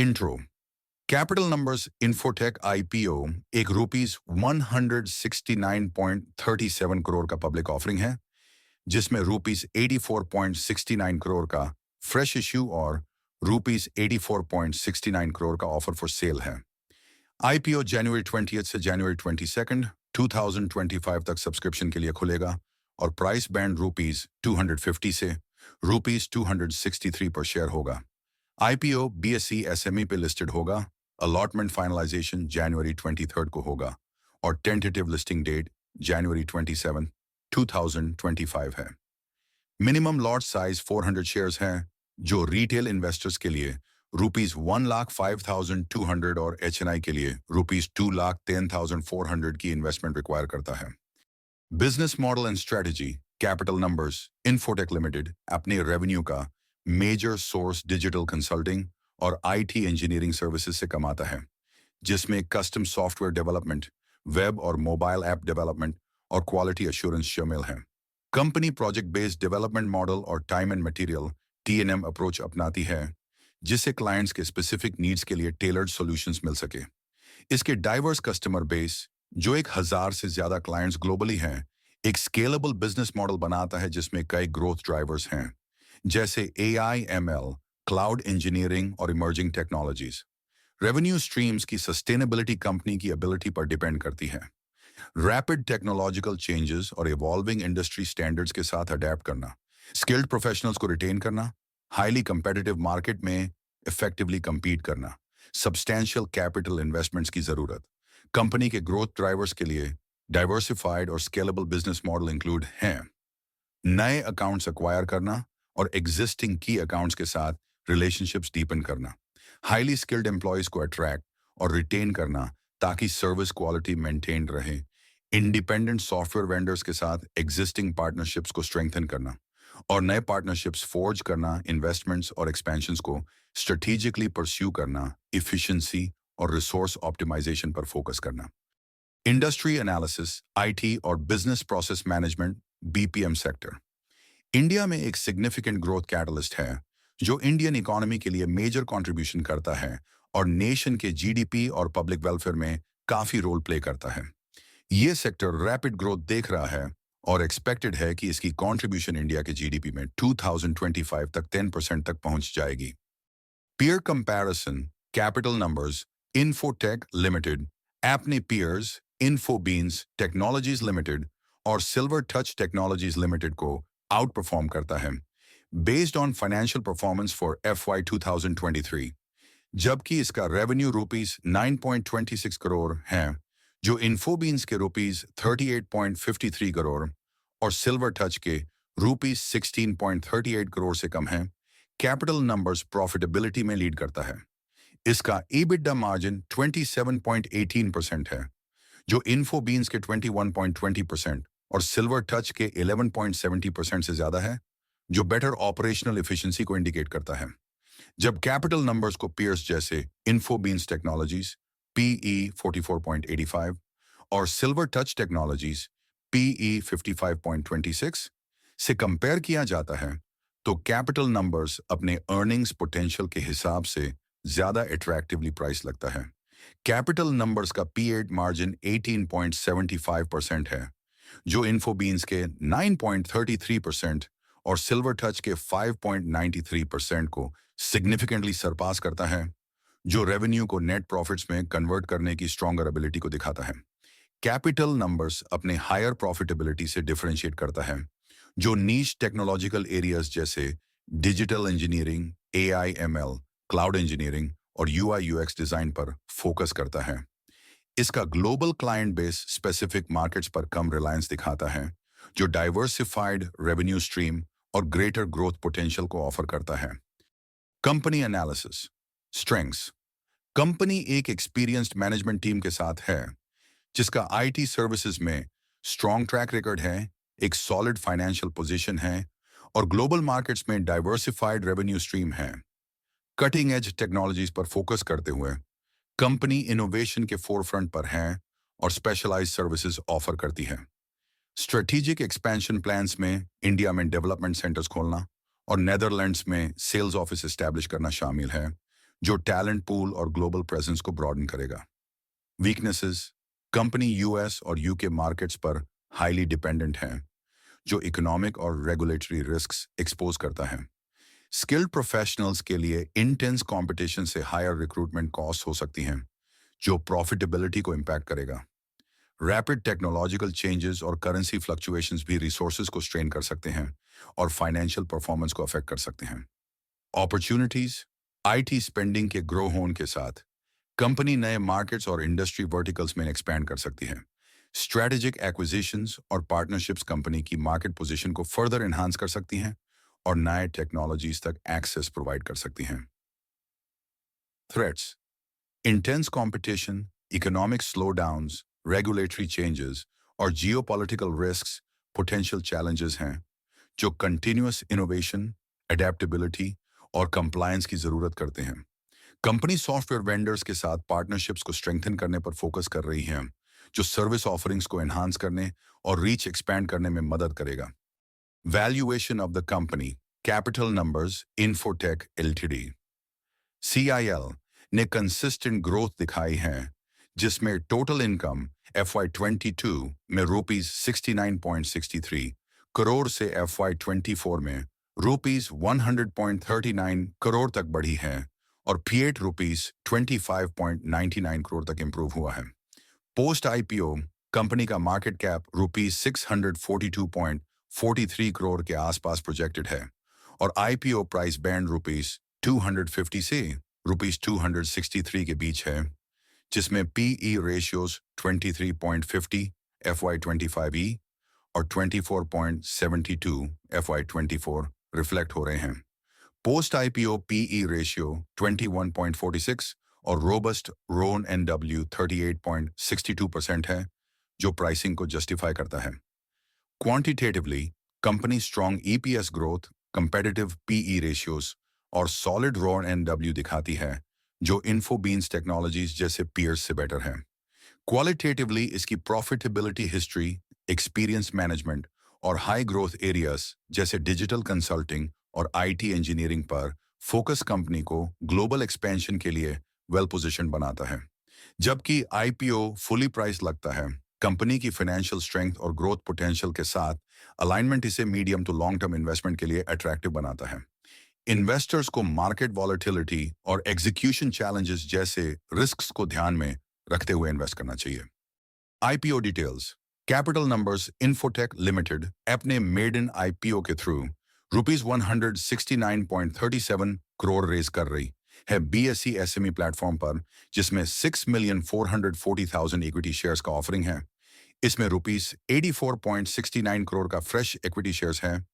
Intro. Capital numbers infotech IPO एक rupees 169.37 crore का public offering है, जिसमें रुपीस 84.69 करोड़ का फ्रेश इश्यू और रुपीस 84.69 करोड़ का ऑफर फॉर सेल है। आईपीओ जनवरी 20 से जनवरी 22, 2025 तक सब्सक्रिप्शन के लिए खुलेगा और प्राइस बैंड रुपीस 250 से रुपीस 263 पर शेयर होगा। आईपीओ बीएसई एसएमई पे लिस्टेड होगा। अलॉटमेंट फाइनलाइजेशन जनवरी 23 को होगा और टेंटेटिव लिस्टिंग डेट जनवरी 27, 2025 है। मिनिमम लॉट साइज 400 शेयर्स हैं, जो रिटेल इन्वेस्टर्स के लिए रुपीस 1,05,200 और एचएनआई के लिए रुपीस 2,10,400 की इन्वेस्टमेंट रिक्वायर करता है। Business model and strategy. Capital numbers infotech limited अपने रेवेन्यू का मेजर सोर्स डिजिटल कंसल्टिंग और आईटी इंजीनियरिंग सर्विसेज से कमाता है, जिसमें कस्टम सॉफ्टवेयर डेवलपमेंट, वेब और मोबाइल ऐप डेवलपमेंट और क्वालिटी एश्योरेंस शामिल है। Company project based development model और time and material TNM approach अपनाती है, जिससे क्लाइंट्स के स्पेसिफिक नीड्स के लिए टेलर्ड सॉल्यूशंस मिल सके। इसके डाइवर्स कस्टमर बेस, जो 1,000 से ज्यादा क्लाइंट्स ग्लोबली हैं, एक स्केलेबल बिजनेस मॉडल बनाता है जिसमें कई ग्रोथ ड्राइवर्स हैं, जैसे एआई, एमएल, क्लाउड इंजीनियरिंग और इमर्जिंग टेक्नोलॉजीज। रेवेन्यू स्ट्रीम्स की सस्टेनेबिलिटी कंपनी की एबिलिटी पर डिपेंड करती है। रैपिड टेक्नोलॉजिकल चेंजेस और इवॉल्विंग इंडस्ट्री स्टैंडर्ड्स के साथ अडेप्ट करना, स्किल्ड प्रोफेशनल्स को रिटेन करना, हाईली कंपेटिटिव मार्केट में इफेक्टिवली compete करना, सब्सटैंशियल कैपिटल इन्वेस्टमेंट्स की जरूरत। कंपनी के ग्रोथ ड्राइवर्स के लिए डाइवर्सिफाइड और स्केलेबल बिजनेस मॉडल इंक्लूड हैं: नए अकाउंट्स एक्वायर करना और एग्जिस्टिंग की अकाउंट्स के साथ रिलेशनशिप्स डीपन करना, हाईली स्किल्ड एम्प्लॉयज को अट्रैक्ट और रिटेन करना ताकि सर्विस क्वालिटी मेंटेन रहे, इंडिपेंडेंट सॉफ्टवेयर वेंडर्स के साथ एग्जिस्टिंग पार्टनरशिप्स को स्ट्रेंथन करना और नए पार्टनरशिप्स फोर्ज करना, इन्वेस्टमेंट्स और एक्सपेंशंस को स्ट्रेटेजिकली परस्यू करना, इफिशिएंसी और रिसोर्स ऑप्टिमाइजेशन पर फोकस करना। इंडस्ट्री एनालिसिस, आईटी और business process management BPM sector India में एक सिग्निफिकेंट ग्रोथ कैटलिस्ट है, जो इंडियन इकोनॉमी के लिए मेजर कंट्रीब्यूशन करता है और नेशन के जीडीपी और पब्लिक वेलफेयर में काफी रोल प्ले करता है। ये सेक्टर रैपिड ग्रोथ देख रहा है और एक्सपेक्टेड है कि इसकी कंट्रीब्यूशन इंडिया के जीडीपी में 2025 तक 10% तक पहुंच जाएगी। Peer comparison. Capital numbers infotech limited अपने पीयर्स इन्फोबीन्स टेक्नोलॉजीज लिमिटेड और सिल्वर टच टेक्नोलॉजीज लिमिटेड को आउट परफॉर्म करता है based on financial performance for FY 2023, जबकि इसका रेवेन्यू रुपीस 9.26 करोड़ है, जो इन्फोबीन्स के रुपीस 38.53 करोड़ और सिल्वर टच के रुपीस 16.38 करोड़ से कम है। कैपिटल नंबर्स प्रॉफिटेबिलिटी में लीड करता है। इसका EBITDA मार्जिन 27.18% है, जो इन्फोबीन्स के 21.20% और सिल्वर टच के 11.70% से ज्यादा है, जो बेटर ऑपरेशनल एफिशिएंसी को इंडिकेट करता है। जब कैपिटल नंबर्स को पीयर्स जैसे इन्फोबीन्स टेक्नोलॉजीज PE 44.85 और सिल्वर टच टेक्नोलॉजीज PE 55.26 से कंपेयर किया जाता है, तो कैपिटल नंबर्स अपने अर्निंग्स पोटेंशियल के हिसाब से ज्यादा अट्रैक्टिवली प्राइस लगता है। कैपिटल नंबर्स का P8 मार्जिन 18.75% है, जो इन्फोबीन्स के 9.33% और सिल्वर टच के 5.93% को सिग्निफिकेंटली सरपास करता है, जो रेवेन्यू को नेट प्रॉफिट्स में कन्वर्ट करने की स्ट्रॉन्गर एबिलिटी को दिखाता है। कैपिटल नंबर्स अपने हायर प्रॉफिटेबिलिटी से डिफरेंशिएट करता है, जो नीश टेक्नोलॉजिकल एरियाज जैसे digital engineering, AI/ML, cloud engineering और UI/UX डिजाइन पर फोकस करता है। इसका global client base specific markets पर कम रिलायंस दिखाता है, जो डाइवर्सिफाइड रेवेन्यू स्ट्रीम और ग्रेटर ग्रोथ पोटेंशियल को ऑफर करता है। Company analysis. स्ट्रेंथ्स। कंपनी एक एक्सपीरियंस्ड मैनेजमेंट टीम के साथ है, जिसका आईटी सर्विसेज में स्ट्रॉन्ग ट्रैक रिकॉर्ड है, एक सॉलिड फाइनेंशियल पोजीशन है और ग्लोबल मार्केट्स में डाइवर्सिफाइड रेवेन्यू स्ट्रीम है। कटिंग एज टेक्नोलॉजीज पर फोकस करते हुए कंपनी इनोवेशन के फोरफ्रंट पर है और स्पेशलाइज्ड सर्विसेज ऑफर करती है। स्ट्रेटेजिक एक्सपेंशन प्लान्स में इंडिया में डेवलपमेंट सेंटर्स खोलना और नेदरलैंड्स में सेल्स ऑफिस एस्टैब्लिश करना शामिल है, जो टैलेंट पूल और ग्लोबल प्रेजेंस को ब्रॉडन करेगा। वीकनेसेस, कंपनी यूएस और यूके मार्केट्स पर हाईली डिपेंडेंट हैं, जो इकोनॉमिक और रेगुलेटरी रिस्क्स एक्सपोज करता है। स्किल्ड प्रोफेशनल्स के लिए इंटेंस कंपटीशन से हायर रिक्रूटमेंट कॉस्ट हो सकती हैं, जो प्रॉफिटेबिलिटी को इम्पैक्ट करेगा। रैपिड टेक्नोलॉजिकल चेंजेस और करेंसी फ्लक्चुएशंस भी रिसोर्सेज को स्ट्रेन कर सकते हैं और फाइनेंशियल परफॉर्मेंस को अफेक्ट कर सकते हैं। अपॉर्चुनिटीज, आईटी स्पेंडिंग के ग्रो होने के साथ कंपनी नए मार्केट्स और इंडस्ट्री वर्टिकल्स में एक्सपैंड कर सकती है। स्ट्रेटेजिक एक्विजिशंस और पार्टनरशिप्स कंपनी की मार्केट पोजीशन को फर्दर एनहांस कर सकती हैं और नए टेक्नोलॉजीज तक एक्सेस प्रोवाइड कर सकती हैं। Threats, intense competition, economic slowdowns, regulatory changes और जियोपॉलिटिकल रिस्क्स पोटेंशियल चैलेंजेस हैं, जो कंटिन्यूअस इनोवेशन, अडेप्टेबिलिटी और कंप्लायंस की जरूरत करते हैं। कंपनी सॉफ्टवेयर वेंडर्स के साथ पार्टनरशिप्स को स्ट्रेंथन करने पर फोकस कर रही है, जो सर्विस ऑफरिंग्स को एनहांस करने और रीच एक्सपैंड करने में मदद करेगा। Valuation of the company, capital numbers, infotech LTD, CIL ने कंसिस्टेंट ग्रोथ दिखाई है, जिसमें टोटल इनकम FY22 में ₹69.63 करोड़ से FY24 में ₹100.39 करोड़ तक बढ़ी है और PAT ₹25.99 करोड़ तक इंप्रूव हुआ है। पोस्ट IPO कंपनी का मार्केट कैप ₹642.43 करोड़ के आसपास प्रोजेक्टेड है और IPO प्राइस बैंड ₹250 से ₹263 के बीच है, जिसमें PE रेशियोज 23.50 FY25E और 24.72 FY24 रिफ्लेक्ट हो रहे हैं। पोस्ट IPO PE रेशियो 21.46 और रोबस्ट RONW 38.62% है, जो प्राइसिंग को जस्टिफाई करता है। Quantitatively company strong EPS growth, competitive PE ratios और सॉलिड RONW दिखाती है, जो इन्फोबीन्स टेक्नोलॉजीज जैसे पीयर्स से बेटर है। क्वालिटेटिवली इसकी प्रॉफिटेबिलिटी हिस्ट्री, एक्सपीरियंस मैनेजमेंट और हाई ग्रोथ एरियाज जैसे डिजिटल कंसल्टिंग और IT इंजीनियरिंग पर फोकस कंपनी को ग्लोबल एक्सपेंशन के लिए वेल पोजिशन बनाता है। जबकि IPO फुली प्राइस लगता है, कंपनी की फाइनेंशियल स्ट्रेंथ और ग्रोथ पोटेंशियल के साथ अलाइनमेंट इसे medium to long term investment के लिए अट्रैक्टिव बनाता है। इन्वेस्टर्स को मार्केट वॉलेटिलिटी और एग्जीक्यूशन चैलेंजेस जैसे रिस्क्स को ध्यान में रखते हुए इन्वेस्ट करना चाहिए। IPO details, capital numbers, infotech limited अपने मेडन IPO के थ्रू ₹169.37 करोड़ रेज कर रही है BSE SME प्लेटफॉर्म पर, जिसमें 6,440,000 इक्विटी शेयर्स का ऑफरिंग है। इसमें ₹84.69 करोड़ का फ्रेश इक्विटी शेयर्स है,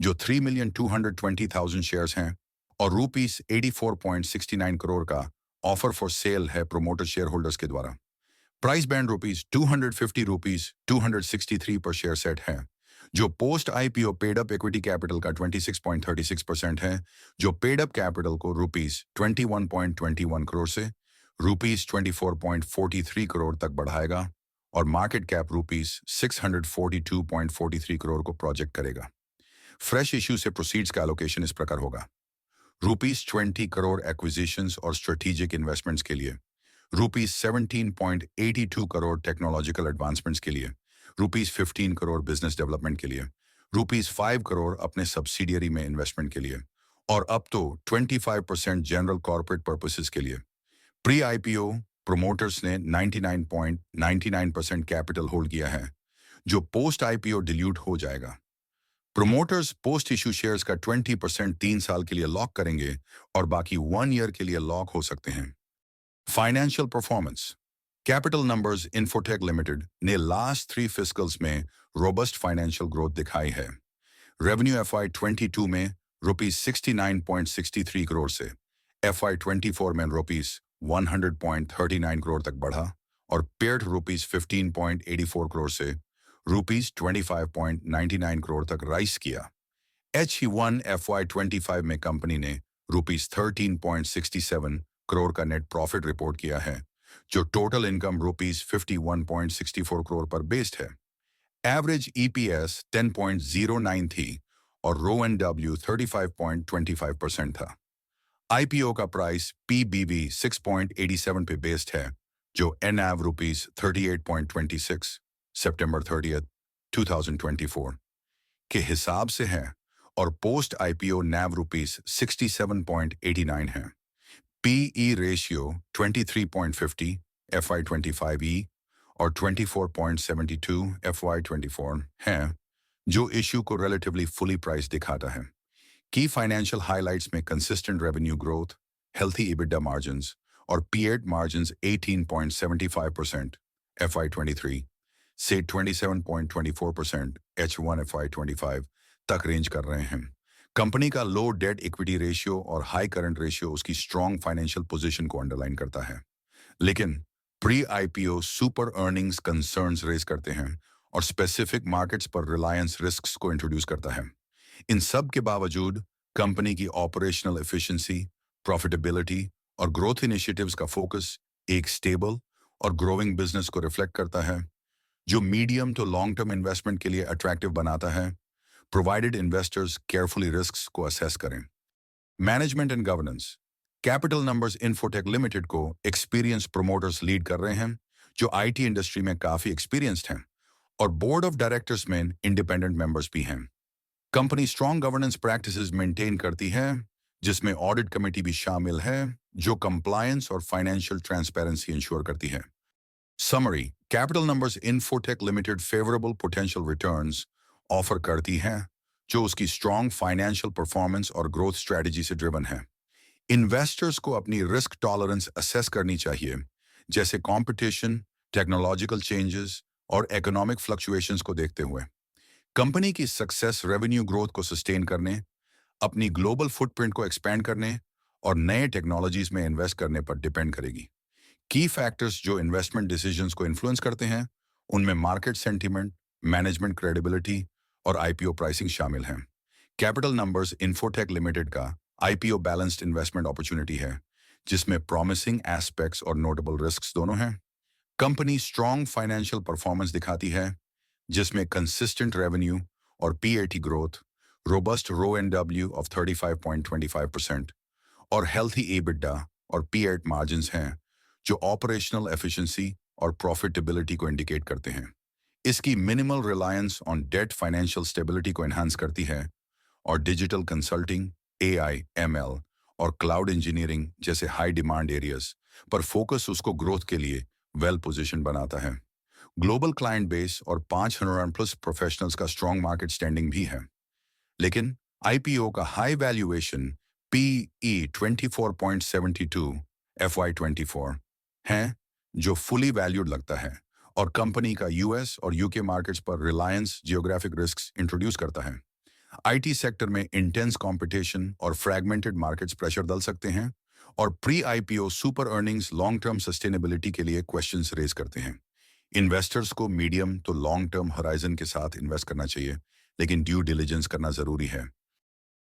जो 3,220,000 शेयर्स हैं, और ₹84.69 करोड़ का ऑफर फॉर सेल है प्रोमोटर शेयर होल्डर्स के द्वारा। प्राइस बैंड ₹250-263 पर शेयर सेट है, जो post IPO paid up equity capital का 26.36% है, जो पेड अप कैपिटल को ₹21.21 करोड़ से ₹24.43 करोड़ तक बढ़ाएगा और मार्केट कैप ₹642.43 करोड़ को प्रोजेक्ट करेगा। फ्रेश इश्यू से प्रोसीड्स का एलोकेशन इस प्रकार होगा: ₹20 करोड़ एक्विजिशंस और स्ट्रेटेजिक इन्वेस्टमेंट्स के लिए, ₹17.82 करोड़ टेक्नोलॉजिकल एडवांसमेंट्स के लिए, ₹15 करोड़ बिजनेस डेवलपमेंट के लिए, ₹5 करोड़ अपने सब्सिडियरी में इन्वेस्टमेंट के लिए और अप तो 25% जनरल कॉर्पोरेट पर्पसेस के लिए। प्री IPO प्रोमोटर्स ने 99.99% कैपिटल होल्ड किया है, जो पोस्ट IPO डिल्यूट हो जाएगा। प्रोमोटर्स पोस्ट इशू शेयर्स का 20% 3 साल के लिए लॉक करेंगे और बाकी 1 ईयर के लिए लॉक हो सकते हैं। Financial performance, capital numbers, infotech limited ने लास्ट 3 फिस्कल्स में रोबस्ट फाइनेंशियल ग्रोथ दिखाई है। रेवेन्यू FY22 में ₹69.63 करोड़ से FY24 में ₹100.39 करोड़ तक बढ़ा और पेट ₹15.84 करोड़ से ₹25.99 करोड़ तक राइज किया। H1 FY25 में कंपनी ने ₹13.67 करोड़ का नेट प्रॉफिट रिपोर्ट किया है, जो टोटल इनकम ₹51.64 करोड़ पर बेस्ड है। एवरेज EPS 10.09 थी और RONW 35.25% था। आईपीओ का प्राइस पीबीवी 6.87 पे बेस्ड है, जो एनएव रुपीस 38.26 सितंबर 30 2024 के हिसाब से है और पोस्ट आईपीओ नैव रुपीस 67.89 है। पीई रेशियो 23.50 FY25E और 24.72 FY24 है, जो इश्यू को रिलेटिवली फुली प्राइस दिखाता है। की फाइनेंशियल हाइलाइट्स में consistent revenue growth, healthy EBITDA margins और PAT मार्जिन्स 18.75% FY23 से 27.24% H1 FY25 तक रेंज कर रहे हैं। कंपनी का लो डेट इक्विटी रेशियो और हाई करंट रेशियो उसकी स्ट्रॉन्ग फाइनेंशियल पोजीशन को अंडरलाइन करता है, लेकिन pre IPO super earnings concerns raise करते हैं और स्पेसिफिक मार्केट्स पर रिलायंस रिस्क्स को इंट्रोड्यूस करता है। इन सब के बावजूद कंपनी की ऑपरेशनल एफिशिएंसी, प्रॉफिटेबिलिटी और ग्रोथ इनिशिएटिव्स का फोकस एक स्टेबल और ग्रोइंग बिजनेस को रिफ्लेक्ट करता है, जो medium to long term investment के लिए अट्रैक्टिव बनाता है, प्रोवाइडेड इन्वेस्टर्स केयरफुली रिस्क्स को असेस करें। Management and governance. Capital numbers infotech limited को एक्सपीरियंस प्रोमोटर्स लीड कर रहे हैं, जो आईटी इंडस्ट्री में काफी एक्सपीरियंस्ड हैं और बोर्ड ऑफ डायरेक्टर्स में इंडिपेंडेंट मेंबर्स भी हैं। Company strong governance practices maintain करती है, जिसमें ऑडिट कमेटी भी शामिल है, जो कंप्लायंस और फाइनेंशियल ट्रांसपेरेंसी इंश्योर करती है। Summary. Capital numbers infotech limited favourable potential returns offer करती है, जो उसकी स्ट्रॉन्ग फाइनेंशियल परफॉर्मेंस और ग्रोथ स्ट्रेटजी से ड्रिवन है। इन्वेस्टर्स को अपनी रिस्क टॉलरेंस असेस करनी चाहिए, जैसे कंपटीशन, टेक्नोलॉजिकल चेंजेस और इकोनॉमिक फ्लक्चुएशंस को देखते हुए। कंपनी की सक्सेस रेवेन्यू ग्रोथ को सस्टेन करने, अपनी ग्लोबल फुटप्रिंट को एक्सपैंड करने और नए टेक्नोलॉजीज में इन्वेस्ट करने पर डिपेंड करेगी। की फैक्टर्स जो इन्वेस्टमेंट डिसीजंस को इन्फ्लुएंस करते हैं, उनमें मार्केट सेंटीमेंट, मैनेजमेंट क्रेडिबिलिटी और आईपीओ प्राइसिंग शामिल हैं। कैपिटल नंबर्स इन्फोटेक लिमिटेड का आईपीओ बैलेंस्ड इन्वेस्टमेंट अपॉर्चुनिटी है, जिसमें प्रॉमिसिंग एस्पेक्ट्स और नोटेबल रिस्क्स दोनों हैं। कंपनी स्ट्रॉन्ग फाइनेंशियल परफॉर्मेंस दिखाती है, जिसमें कंसिस्टेंट रेवेन्यू और PAT growth, robust RONW of 35.25% और हेल्थी EBITDA और PAT मार्जिन्स हैं, जो ऑपरेशनल एफिशिएंसी और प्रॉफिटेबिलिटी को इंडिकेट करते हैं। इसकी minimal reliance on debt financial stability को एनहांस करती है और डिजिटल कंसल्टिंग, AI, ML और क्लाउड इंजीनियरिंग जैसे हाई डिमांड एरियाज पर फोकस उसको ग्रोथ के लिए वेल पोजीशन बनाता है। ग्लोबल क्लाइंट बेस और 500+ प्रोफेशनल्स का स्ट्रॉन्ग मार्केट स्टैंडिंग भी है, लेकिन आईपीओ का हाई वैल्यूएशन PE 24.72 FY24 है, जो फुली वैल्यूड लगता है और कंपनी का US और UK मार्केट्स पर रिलायंस जियोग्राफिक रिस्क्स इंट्रोड्यूस करता है। आईटी सेक्टर में इंटेंस कंपटीशन और फ्रैगमेंटेड मार्केट्स प्रेशर डाल सकते हैं और pre IPO super earnings long term sustainability के लिए क्वेश्चंस रेज करते हैं। इन्वेस्टर्स को मीडियम तो लॉन्ग टर्म होराइजन के साथ इन्वेस्ट करना चाहिए, लेकिन ड्यू डिलिजेंस करना जरूरी है।